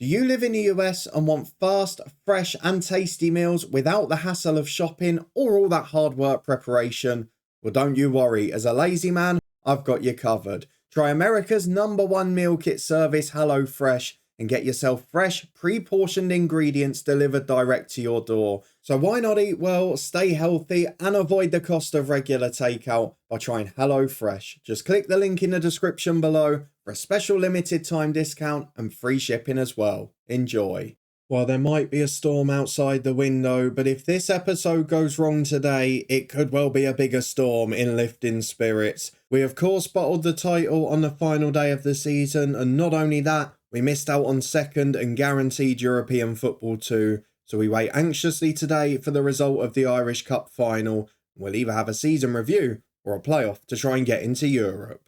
Do you live in the US and want fast, fresh and tasty meals without the hassle of shopping or all that hard work preparation? Well, don't you worry, as a lazy man, I've got you covered. Try America's #1 meal kit service, HelloFresh, and get yourself fresh, pre-portioned ingredients delivered direct to your door. So why not eat well, stay healthy, and avoid the cost of regular takeout by trying HelloFresh? Just click the link in the description below for a special limited time discount and free shipping as well. Enjoy. Well, there might be a storm outside the window, but if this episode goes wrong today, it could well be a bigger storm in lifting spirits. We of course bottled the title on the final day of the season, and not only that, we missed out on second and guaranteed European football too. So we wait anxiously today for the result of the Irish Cup final. We'll either have a season review or a playoff to try and get into Europe.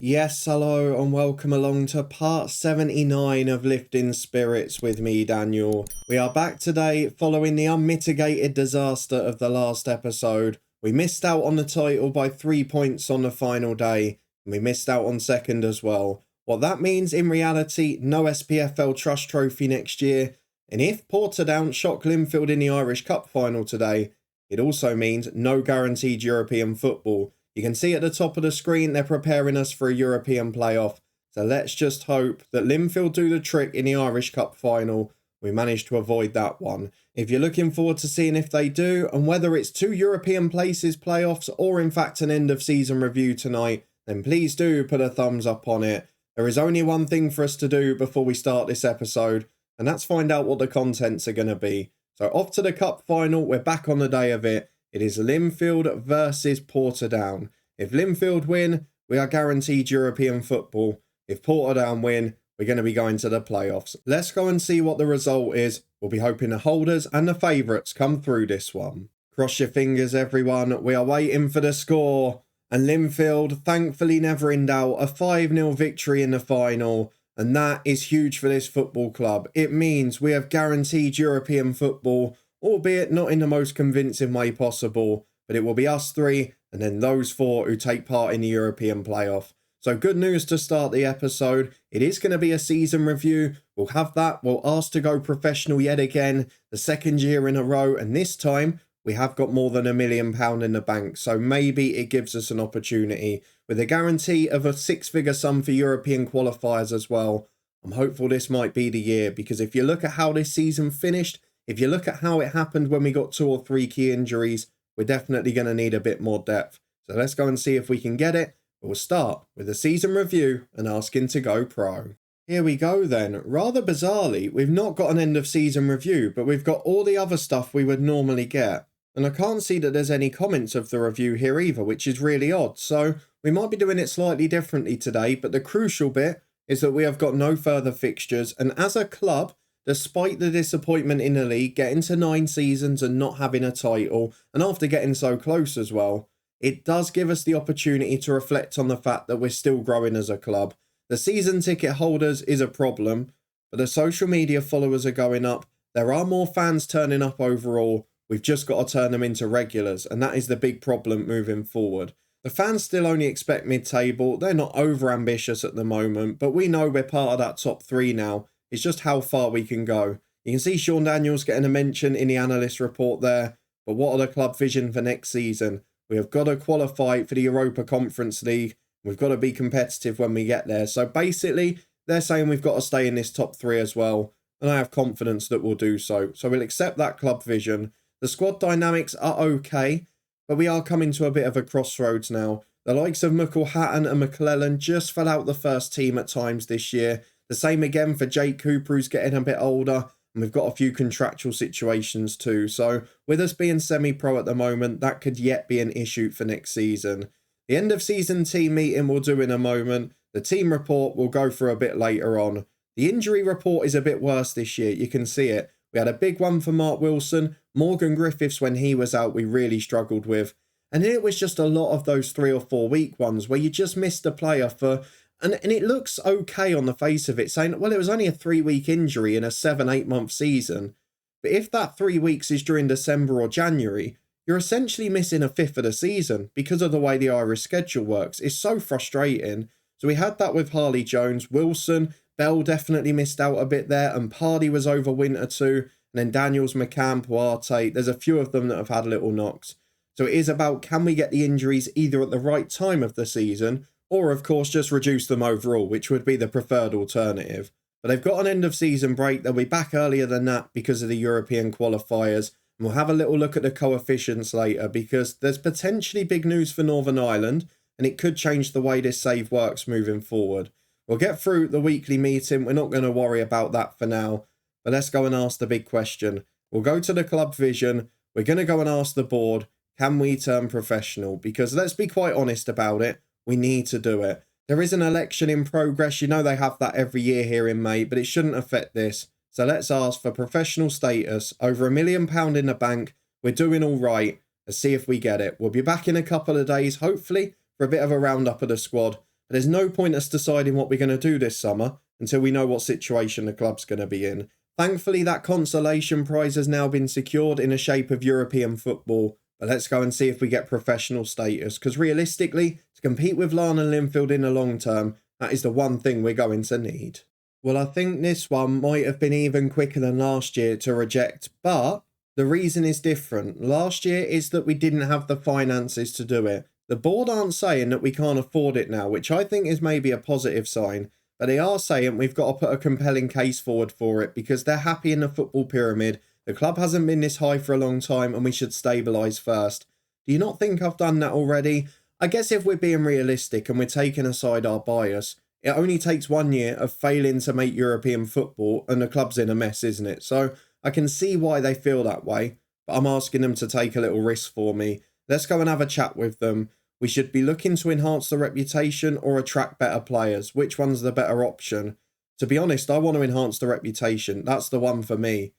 Yes, hello and welcome along to part 79 of Lifting Spirits with me, Daniel. We are back today following the unmitigated disaster of the last episode. We missed out on the title by 3 points on the final day, and we missed out on second as well. What that means in reality, no SPFL Trust Trophy next year, and if Portadown shock Linfield in the Irish Cup final today, it also means no guaranteed European football. You can see at the top of the screen they're preparing us for a European playoff, so let's just hope that Linfield do the trick in the Irish Cup final. We managed to avoid that one. If you're looking forward to seeing if they do, and whether it's 2 European places playoffs or in fact an end of season review tonight, then please do put a thumbs up on it. There is only one thing for us to do before we start this episode, and that's find out what the contents are going to be. So off to the Cup final, we're back on the day of it. It is Linfield versus Portadown. If Linfield win, we are guaranteed European football. If Portadown win, we're going to be going to the playoffs. Let's go and see what the result is. We'll be hoping the holders and the favourites come through this one. Cross your fingers, everyone. We are waiting for the score. And Linfield, thankfully never in doubt, a 5-0 victory in the final. And that is huge for this football club. It means we have guaranteed European football, albeit not in the most convincing way possible, but it will be us 3 and then those 4 who take part in the European playoff. So good news to start the episode. It is going to be a season review. We'll have that. We'll ask to go professional yet again, the second year in a row, and this time we have got more than £1 million in the bank, so maybe it gives us an opportunity. With a guarantee of a 6-figure sum for European qualifiers as well, I'm hopeful this might be the year, because if you look at how this season finished, if you look at how it happened when we got 2 or 3 key injuries, we're definitely going to need a bit more depth. So let's go and see if we can get it. We'll start with a season review and asking to go pro. Here we go then. Rather bizarrely, we've not got an end of season review, but we've got all the other stuff we would normally get. And I can't see that there's any comments of the review here either, which is really odd. So we might be doing it slightly differently today, but the crucial bit is that we have got no further fixtures. And as a club, despite the disappointment in the league, getting to 9 seasons and not having a title, and after getting so close as well, it does give us the opportunity to reflect on the fact that we're still growing as a club. The season ticket holders is a problem, but the social media followers are going up. There are more fans turning up overall. We've just got to turn them into regulars, and that is the big problem moving forward. The fans still only expect mid-table. They're not over-ambitious at the moment, but we know we're part of that top 3 now. It's just how far we can go. You can see Sean Daniels getting a mention in the analyst report there. But what are the club vision for next season? We have got to qualify for the Europa Conference League. We've got to be competitive when we get there. So basically, they're saying we've got to stay in this top 3 as well. And I have confidence that we'll do so. So we'll accept that club vision. The squad dynamics are okay, but we are coming to a bit of a crossroads now. The likes of McElhatton and McClellan just fell out the first team at times this year. The same again for Jake Cooper, who's getting a bit older, and we've got a few contractual situations too. So with us being semi-pro at the moment, that could yet be an issue for next season. The end of season team meeting we'll do in a moment. The team report we'll go through a bit later on. The injury report is a bit worse this year. You can see it. We had a big one for Mark Wilson. Morgan Griffiths, when he was out, we really struggled with. And it was just a lot of those 3 or 4 week ones where you just missed a player for... And it looks okay on the face of it, saying, well, it was only a 3-week injury in a 7-8 month season. But if that 3 weeks is during December or January, you're essentially missing a fifth of the season because of the way the Irish schedule works. It's so frustrating. So we had that with Harley Jones, Wilson, Bell definitely missed out a bit there, and Pardy was over winter too. And then Daniels, McCann, Puarte, there's a few of them that have had little knocks. So it is about, can we get the injuries either at the right time of the season, or of course just reduce them overall, which would be the preferred alternative. But they've got an end of season break. They'll be back earlier than that because of the European qualifiers. And we'll have a little look at the coefficients later because there's potentially big news for Northern Ireland and it could change the way this save works moving forward. We'll get through the weekly meeting. We're not going to worry about that for now. But let's go and ask the big question. We'll go to the club vision. We're going to go and ask the board, can we turn professional? Because let's be quite honest about it. We need to do it. There is an election in progress. You know they have that every year here in May, but it shouldn't affect this. So let's ask for professional status. Over £1 million in the bank. We're doing all right. Let's see if we get it. We'll be back in a couple of days, hopefully, for a bit of a roundup of the squad. But there's no point us deciding what we're going to do this summer until we know what situation the club's going to be in. Thankfully, that consolation prize has now been secured in the shape of European football. But let's go and see if we get professional status. Because realistically, to compete with Larne and Linfield in the long term, that is the one thing we're going to need. Well, I think this one might have been even quicker than last year to reject, but the reason is different. Last year is that we didn't have the finances to do it. The board aren't saying that we can't afford it now, which I think is maybe a positive sign, but they are saying we've got to put a compelling case forward for it because they're happy in the football pyramid. The club hasn't been this high for a long time and we should stabilise first. Do you not think I've done that already? I guess if we're being realistic and we're taking aside our bias, it only takes 1 year of failing to make European football and the club's in a mess, isn't it? So I can see why they feel that way, but I'm asking them to take a little risk for me. Let's go and have a chat with them. We should be looking to enhance the reputation or attract better players. Which one's the better option? To be honest, I want to enhance the reputation. That's the one for me.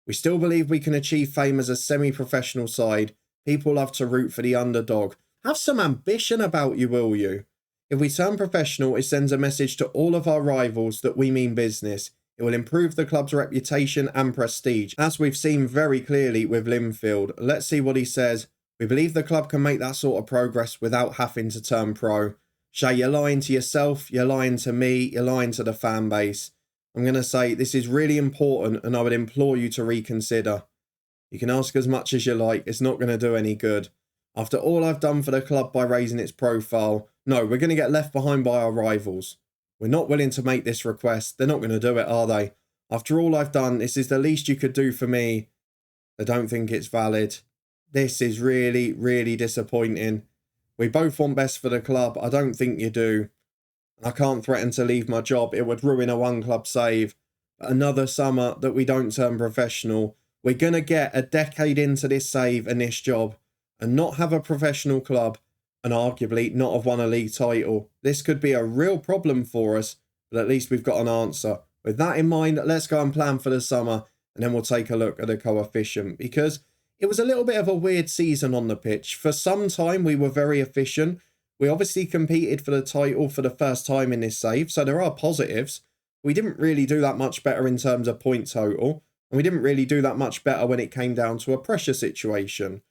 We still believe we can achieve fame as a semi-professional side. People love to root for the underdog. Have some ambition about you, will you? If we turn professional, it sends a message to all of our rivals that we mean business. It will improve the club's reputation and prestige, as we've seen very clearly with Linfield. Let's see what he says. We believe the club can make that sort of progress without having to turn pro. Shay, you're lying to yourself, you're lying to me, you're lying to the fan base. I'm going to say this is really important and I would implore you to reconsider. You can ask as much as you like, it's not going to do any good. After all I've done for the club by raising its profile, no, we're going to get left behind by our rivals. We're not willing to make this request. They're not going to do it, are they? After all I've done, this is the least you could do for me. I don't think it's valid. This is really, really disappointing. We both want best for the club. I don't think you do. I can't threaten to leave my job. It would ruin a one-club save. But another summer that we don't turn professional. We're going to get a decade into this save and this job and not have a professional club and arguably not have won a league title. This could be a real problem for us, but at least we've got an answer. With that in mind, let's go and plan for the summer and then we'll take a look at the coefficient because it was a little bit of a weird season on the pitch. For some time, we were very efficient. We obviously competed for the title for the first time in this save, so there are positives. We didn't really do that much better in terms of point total, and we didn't really do that much better when it came down to a pressure situation.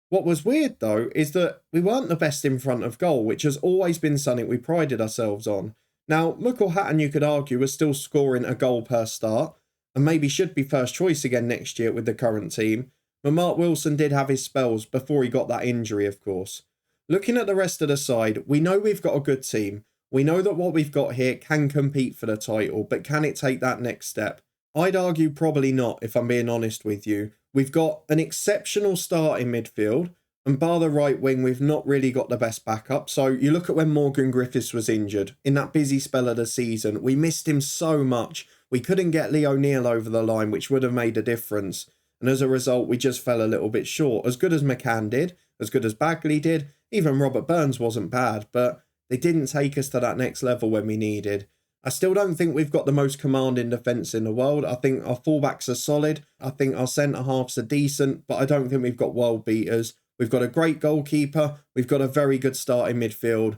What was weird, though, is that we weren't the best in front of goal, which has always been something we prided ourselves on. Now, Michael Hatton, you could argue, was still scoring a goal per start, and maybe should be first choice again next year with the current team, but Mark Wilson did have his spells before he got that injury, of course. Looking at the rest of the side, we know we've got a good team. We know that what we've got here can compete for the title, but can it take that next step? I'd argue probably not, if I'm being honest with you. We've got an exceptional start in midfield, and bar the right wing, we've not really got the best backup. So you look at when Morgan Griffiths was injured, in that busy spell of the season, we missed him so much. We couldn't get Lee O'Neill over the line, which would have made a difference. And as a result, we just fell a little bit short. As good as McCann did, as good as Bagley did, even Robert Burns wasn't bad, but they didn't take us to that next level when we needed. I still don't think we've got the most commanding defence in the world. I think our fullbacks are solid. I think our centre-halves are decent, but I don't think we've got world beaters. We've got a great goalkeeper. We've got a very good start in midfield.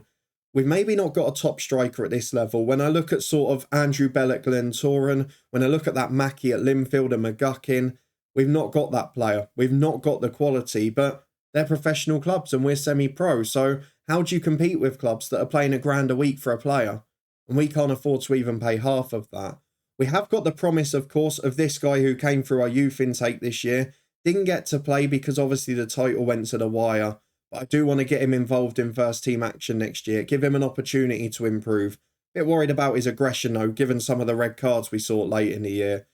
We've maybe not got a top striker at this level. When I look at sort of Andrew Bell at Glentoran, when I look at that Mackie at Linfield and McGuckin, We've not got that player. We've not got the quality, but they're professional clubs and we're semi-pro. So how do you compete with clubs that are paying £1,000 a week for a player? And we can't afford to even pay half of that. We have got the promise, of course, of this guy who came through our youth intake this year. Didn't get to play because obviously the title went to the wire. But I do want to get him involved in first team action next year. Give him an opportunity to improve. Bit worried about his aggression though, given some of the red cards we saw late in the year.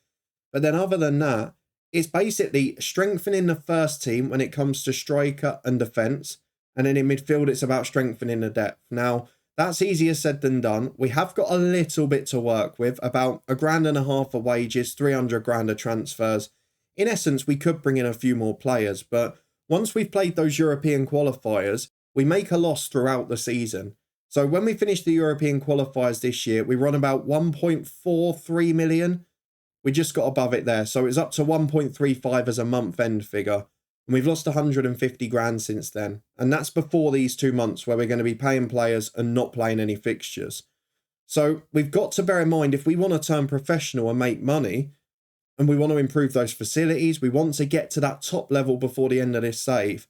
But then other than that, it's basically strengthening the first team when it comes to striker and defence. And then in midfield, it's about strengthening the depth. Now, that's easier said than done. We have got a little bit to work with, about £1,500 of wages, 300 grand of transfers. In essence, we could bring in a few more players, but once we've played those European qualifiers, we make a loss throughout the season. So when we finish the European qualifiers this year, we run about 1.43 million. We just got above it there. So it's up to 1.35 as a month end figure. And we've lost 150 grand since then. And that's before these 2 months where we're going to be paying players and not playing any fixtures. So we've got to bear in mind, if we want to turn professional and make money, and we want to improve those facilities, we want to get to that top level before the end of this save,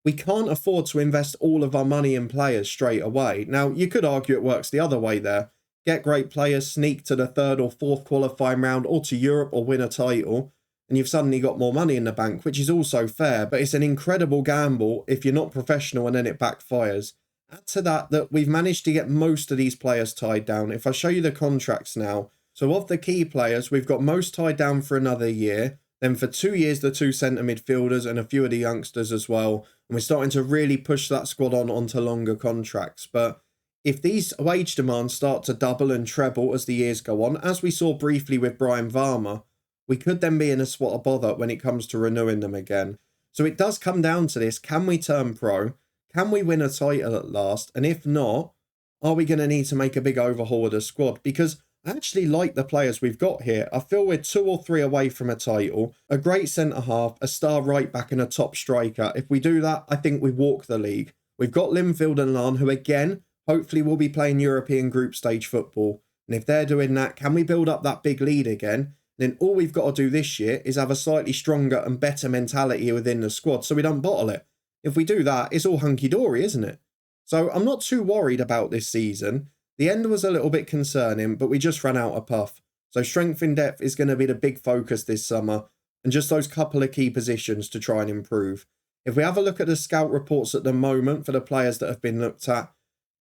we can't afford to invest all of our money in players straight away. Now, you could argue it works the other way there. Get great players, sneak to the 3rd or 4th qualifying round or to Europe or win a title, and you've suddenly got more money in the bank, which is also fair, but it's an incredible gamble if you're not professional and then it backfires. Add to that we've managed to get most of these players tied down. If I show you the contracts now, so of the key players, we've got most tied down for another year, then for 2 years the 2 centre midfielders and a few of the youngsters as well, and we're starting to really push that squad onto longer contracts. But if these wage demands start to double and treble as the years go on, as we saw briefly with Brian Varma, we could then be in a spot of bother when it comes to renewing them again. So it does come down to this. Can we turn pro? Can we win a title at last? And if not, are we going to need to make a big overhaul of the squad? Because I actually like the players we've got here. I feel we're 2 or 3 away from a title. A great centre-half, a star right-back and a top striker. If we do that, I think we walk the league. We've got Linfield and Larne, who again, hopefully will be playing European group stage football. And if they're doing that, can we build up that big lead again? Then all we've got to do this year is have a slightly stronger and better mentality within the squad so we don't bottle it. If we do that, it's all hunky-dory, isn't it? So I'm not too worried about this season. The end was a little bit concerning, but we just ran out of puff. So strength in depth is going to be the big focus this summer, and just those couple of key positions to try and improve. If we have a look at the scout reports at the moment for the players that have been looked at,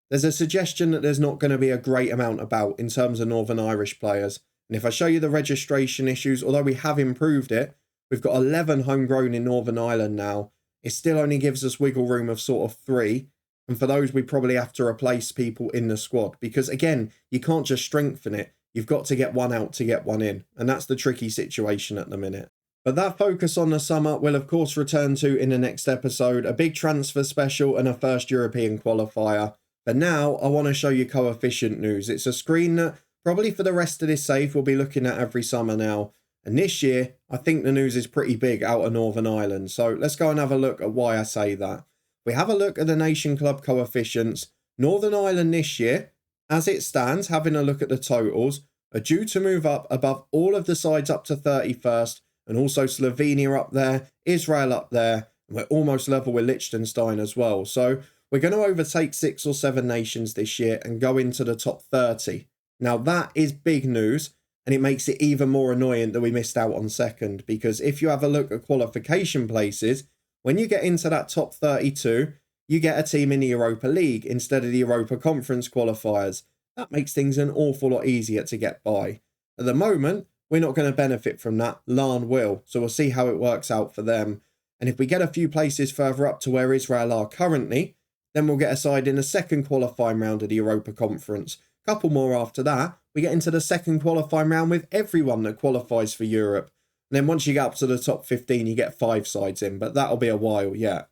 there's a suggestion that there's not going to be a great amount about in terms of Northern Irish players. And if I show you the registration issues, although we have improved it, we've got 11 homegrown in Northern Ireland now. It still only gives us wiggle room of sort of 3. And for those, we probably have to replace people in the squad. Because again, you can't just strengthen it. You've got to get one out to get one in. And that's the tricky situation at the minute. But that focus on the summer will of course return to in the next episode. A big transfer special and a first European qualifier. But now I want to show you coefficient news. It's a screen that probably for the rest of this save we'll be looking at every summer now. And this year, I think the news is pretty big out of Northern Ireland. So let's go and have a look at why I say that. We have a look at the Nation Club coefficients. Northern Ireland this year, as it stands, having a look at the totals, are due to move up above all of the sides up to 31st, and also Slovenia up there, Israel up there, and we're almost level with Liechtenstein as well. So we're going to overtake 6 or 7 nations this year and go into the top 30. Now that is big news, and it makes it even more annoying that we missed out on second, because if you have a look at qualification places, when you get into that top 32, you get a team in the Europa League instead of the Europa Conference qualifiers. That makes things an awful lot easier to get by. At the moment, we're not going to benefit from that. Larne will, so we'll see how it works out for them. And if we get a few places further up to where Israel are currently, then we'll get a side in the second qualifying round of the Europa Conference. A couple more after that, we get into the second qualifying round with everyone that qualifies for Europe. And then once you get up to the top 15, you get 5 sides in, but that'll be a while yet.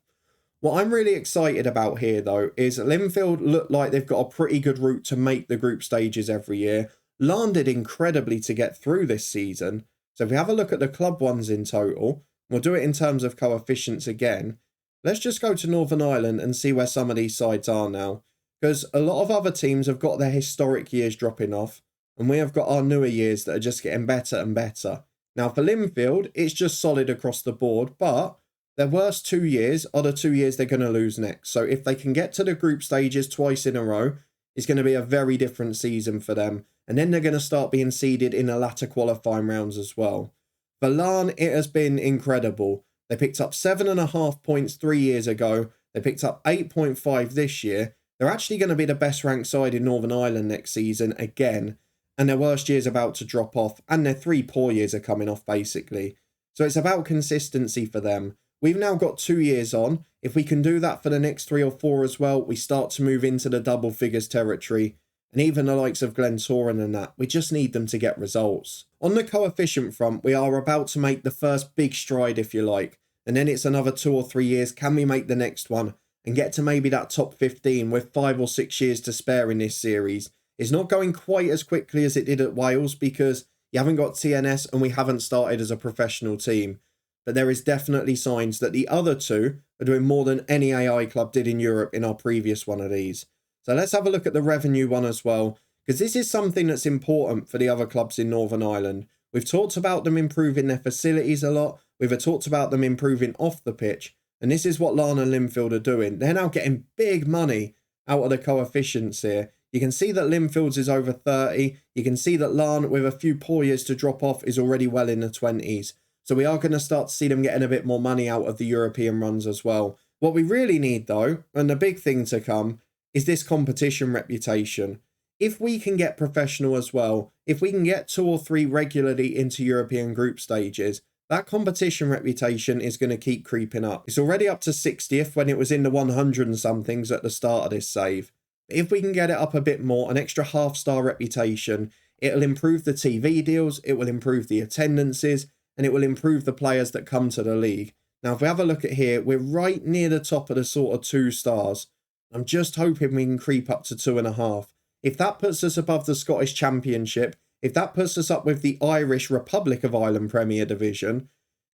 What I'm really excited about here, though, is Linfield look like they've got a pretty good route to make the group stages every year. Larne did incredibly to get through this season. So if we have a look at the club ones in total, we'll do it in terms of coefficients again. Let's just go to Northern Ireland and see where some of these sides are now. Because a lot of other teams have got their historic years dropping off, and we have got our newer years that are just getting better and better. Now for Linfield, it's just solid across the board, but their worst 2 years are the 2 years they're going to lose next. So if they can get to the group stages twice in a row, it's going to be a very different season for them. And then they're going to start being seeded in the latter qualifying rounds as well. For Larne, it has been incredible. They picked up 7.5 points 3 years ago. They picked up 8.5 this year. They're actually going to be the best ranked side in Northern Ireland next season again. And their worst year's about to drop off. And their 3 poor years are coming off basically. So it's about consistency for them. We've now got 2 years on. If we can do that for the next 3 or 4 as well, we start to move into the double figures territory. And even the likes of Glentoran and that, we just need them to get results. On the coefficient front, we are about to make the first big stride, if you like. And then it's another 2 or 3 years. Can we make the next one and get to maybe that top 15 with 5 or 6 years to spare in this series? It's not going quite as quickly as it did at Wales because you haven't got TNS and we haven't started as a professional team. But there is definitely signs that the other two are doing more than any AI club did in Europe in our previous one of these. So let's have a look at the revenue one as well, because this is something that's important for the other clubs in Northern Ireland. We've talked about them improving their facilities a lot. We've talked about them improving off the pitch. And this is what Larne and Linfield are doing. They're now getting big money out of the coefficients here. You can see that Linfield's is over 30. You can see that Larne, with a few poor years to drop off, is already well in the 20s. So we are going to start to see them getting a bit more money out of the European runs as well. What we really need though, and the big thing to come, is this competition reputation. If we can get professional as well, if we can get 2 or 3 regularly into European group stages, that competition reputation is going to keep creeping up. It's already up to 60th when it was in the 100 and somethings at the start of this save. If we can get it up a bit more, an extra half-star reputation, it'll improve the TV deals, it will improve the attendances, and it will improve the players that come to the league. Now, if we have a look at here, we're right near the top of the sort of 2 stars. I'm just hoping we can creep up to 2.5. If that puts us above the Scottish Championship, if that puts us up with the Irish Republic of Ireland Premier Division,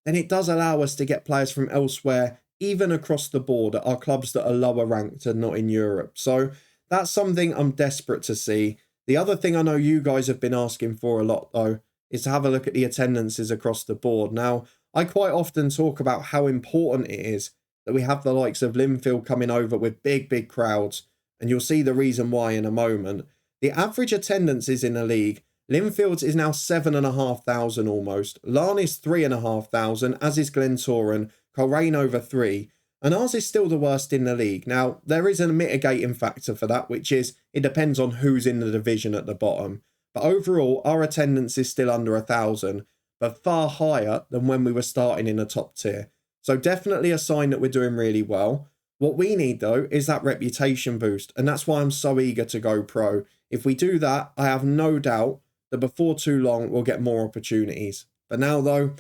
then it does allow us to get players from elsewhere, even across the board, at our clubs that are lower ranked and not in Europe. So that's something I'm desperate to see. The other thing I know you guys have been asking for a lot, though, is to have a look at the attendances across the board. Now, I quite often talk about how important it is that we have the likes of Linfield coming over with big crowds, and you'll see the reason why in a moment. The average attendances in the league, Linfield's is now 7,500 almost. Larne is 3,500, as is Glentoran, Coleraine over 3, and ours is still the worst in the league. Now, there is a mitigating factor for that, which is it depends on who's in the division at the bottom. But overall, our attendance is still under 1,000, but far higher than when we were starting in the top tier. So definitely a sign that we're doing really well. What we need, though, is that reputation boost, and that's why I'm so eager to go pro. If we do that, I have no doubt that before too long, we'll get more opportunities. But now, though,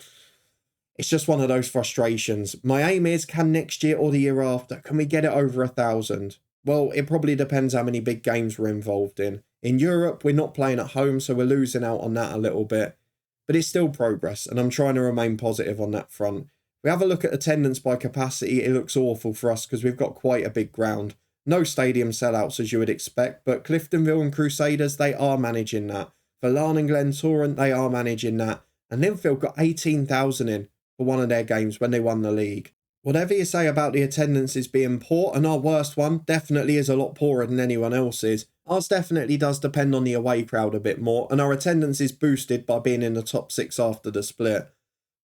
it's just one of those frustrations. My aim is, can next year or the year after, can we get it over 1,000? Well, it probably depends how many big games we're involved in. In Europe, we're not playing at home, so we're losing out on that a little bit. But it's still progress, and I'm trying to remain positive on that front. If we have a look at attendance by capacity, it looks awful for us because we've got quite a big ground. No stadium sellouts as you would expect, but Cliftonville and Crusaders, they are managing that. For Larne and Glentoran, they are managing that. And Linfield got 18,000 in for one of their games when they won the league. Whatever you say about the attendances being poor, and our worst one definitely is a lot poorer than anyone else's, ours definitely does depend on the away crowd a bit more, and our attendance is boosted by being in the top 6 after the split.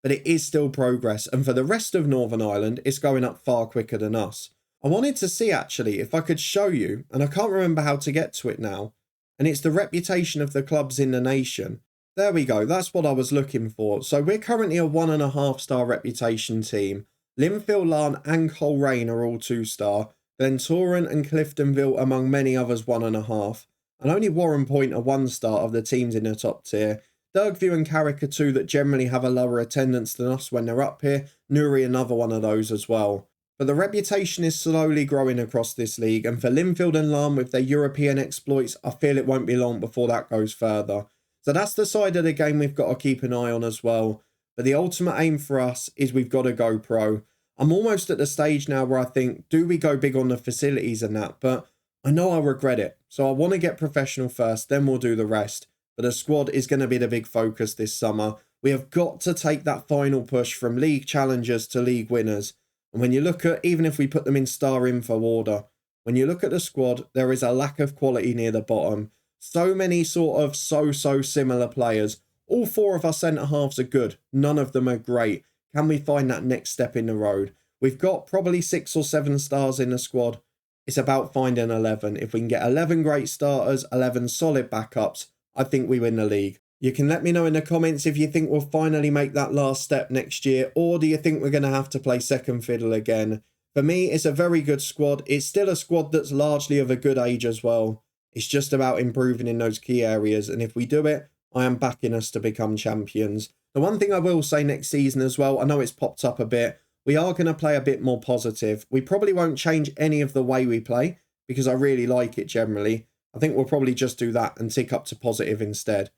But it is still progress, and for the rest of Northern Ireland, it's going up far quicker than us. I wanted to see actually if I could show you, and I can't remember how to get to it now, and it's the reputation of the clubs in the nation. There we go, that's what I was looking for. So we're currently a 1.5 star reputation team. Linfield, Larne and Coleraine are all 2-star. Glentoran and Cliftonville, among many others, 1.5. And only Warren Point are 1-star of the teams in the top tier. Dergview and Carrick are 2 that generally have a lower attendance than us when they're up here. Newry, another one of those as well. But the reputation is slowly growing across this league, and for Linfield and Larne with their European exploits, I feel it won't be long before that goes further. So that's the side of the game we've got to keep an eye on as well. But the ultimate aim for us is we've got to go pro. I'm almost at the stage now where I think, do we go big on the facilities and that? But I know I'll regret it. So I want to get professional first, then we'll do the rest. But the squad is going to be the big focus this summer. We have got to take that final push from league challengers to league winners. And when you look at, even if we put them in star info order, when you look at the squad, there is a lack of quality near the bottom. So many sort of so similar players. All 4 of our centre-halves are good. None of them are great. Can we find that next step in the road? We've got probably 6 or 7 stars in the squad. It's about finding 11. If we can get 11 great starters, 11 solid backups, I think we win the league. You can let me know in the comments if you think we'll finally make that last step next year, or do you think we're going to have to play second fiddle again? For me, it's a very good squad. It's still a squad that's largely of a good age as well. It's just about improving in those key areas, and if we do it, I am backing us to become champions. The one thing I will say next season as well, I know it's popped up a bit, we are going to play a bit more positive. We probably won't change any of the way we play, because I really like it generally. I think we'll probably just do that and tick up to positive instead.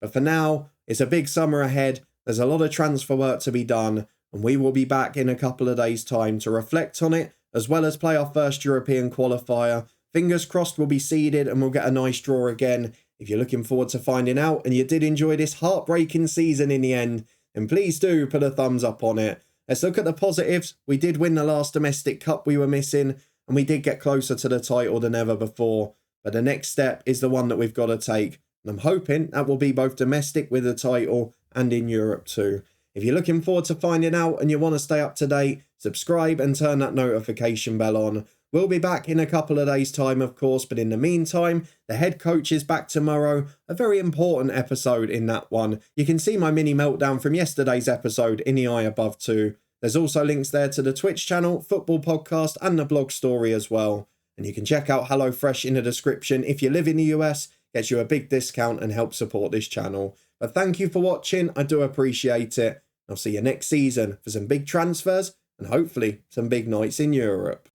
But for now, it's a big summer ahead. There's a lot of transfer work to be done, and we will be back in a couple of days' time to reflect on it, as well as play our first European qualifier. Fingers crossed we'll be seeded and we'll get a nice draw again. If you're looking forward to finding out and you did enjoy this heartbreaking season in the end, then please do put a thumbs up on it. Let's look at the positives. We did win the last domestic cup we were missing, and we did get closer to the title than ever before. But the next step is the one that we've got to take. And I'm hoping that will be both domestic with the title and in Europe too. If you're looking forward to finding out and you want to stay up to date, subscribe and turn that notification bell on. We'll be back in a couple of days' time, of course, but in the meantime, the head coach is back tomorrow. A very important episode in that one. You can see my mini meltdown from yesterday's episode in the eye above too. There's also links there to the Twitch channel, football podcast, and the blog story as well. And you can check out HelloFresh in the description. If you live in the US, gets you a big discount and helps support this channel. But thank you for watching. I do appreciate it. I'll see you next season for some big transfers and hopefully some big nights in Europe.